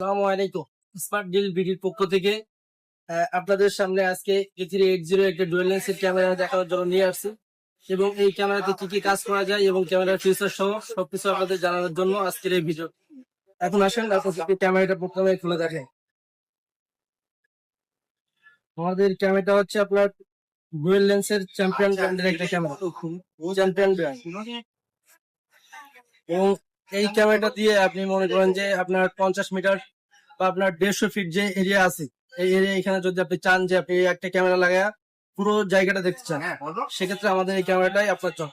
আসসালামু আলাইকুম। Smart deal বিডির পক্ষ থেকে আপনাদের সামনে আজকে A380 একটা ডুয়াল লেন্সের ক্যামেরা দেখানোর জন্য নিয়ে আসছি এবং এই ক্যামেরাতে কি কি কাজ করা যায় এবং ক্যামেরার ফিচার সহ সবকিছু আপনাদের জানানোর জন্য আজকের এই ভিডিও। এখন আসেন আপনাদের ক্যামেরাটা প্রথমে খুলে দেখেন। আমাদের ক্যামেরাটা হচ্ছে আপনার ডুয়াল লেন্সের চ্যাম্পিয়ন ব্র্যান্ডের একটা ক্যামেরা, চ্যাম্পিয়ন ব্র্যান্ড। এবং এই ক্যামেরাটা দিয়ে আপনি মনে করেন যে আপনার 50 মিটার বা আপনার 150 ফিট যে এরিয়া আছে, এই এরিয়া এখানে যদি আপনি চান যে আপনি একটা ক্যামেরা লাগায় পুরো জায়গাটা দেখতে চান, সেক্ষেত্রে আমাদের এই ক্যামেরাটাই আপনার চল।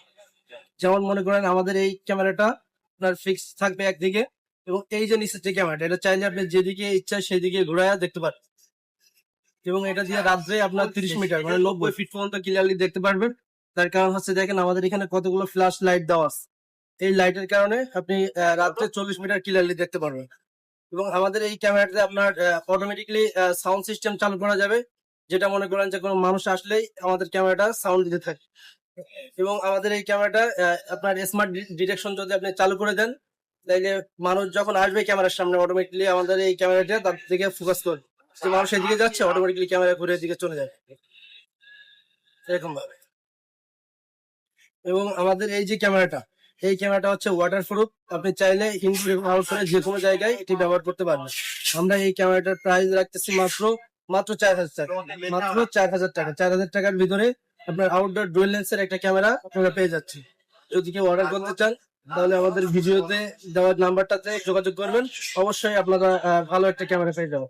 যেমন মনে করেন আমাদের এই ক্যামেরাটা আপনার ফিক্স থাকবে একদিকে এবং এই যে নিচের যে ক্যামেরাটা, এটা চাইলে আপনি যেদিকে ইচ্ছা সেদিকে ঘুরাইয়া দেখতে পারেন এবং এটা দিয়ে রাত্রে আপনার 30 মিটার মানে 90 ফিট পর্যন্ত ক্লিয়ারলি দেখতে পারবেন। তার কারণ হচ্ছে দেখেন আমাদের এখানে কতগুলো ফ্ল্যাশ লাইট দেওয়া আছে, এই লাইটের কারণে আপনি রাত্রে 40 মিটার ক্লিয়ারলি দেখতে পারবেন। এবং আমাদের এই ক্যামেরাতে আপনার অটোমেটিকলি সাউন্ড সিস্টেম চালু করা যাবে, যেটা মনে করেন যে কোনো মানুষ আসলেই আমাদের ক্যামেরাটা সাউন্ড দিতে থাকে। এবং আমাদের এই ক্যামেরাটা আপনার স্মার্ট ডিটেকশন যদি আপনি চালু করে দেন, তাইলে মানুষ যখন আসবে ক্যামেরার সামনে অটোমেটিকলি আমাদের এই ক্যামেরাটা তার দিকে ফোকাস করবে, যে মানুষ এদিকে যাচ্ছে অটোমেটিকলি ক্যামেরা ঘুরে এদিকে চলে যাবে এরকম ভাবে। এবং আমাদের এই যে ক্যামেরাটা, এই ক্যামেরাটা হচ্ছে ওয়াটার প্রুফ, আপনি চাইলে ইনডোর এবং আউটডোরে যে কোনো জায়গায় এটি ব্যবহার করতে পারবেন। আমরা এই ক্যামেরাটার প্রাইস রাখতেছি মাত্র মাত্র 4000 টাকা, মাত্র 4000 টাকা। 4000 টাকার ভিতরে আপনার আউটডোর ডুয়াল লেন্সের একটা ক্যামেরা আপনারা পেয়ে যাচ্ছেন। যদি কেউ অর্ডার করতে চান তাহলে আমাদের ভিডিওতে দেওয়ার নাম্বারটাতে যোগাযোগ করবেন, অবশ্যই আপনারা ভালো একটা ক্যামেরা পেয়ে যাবেন।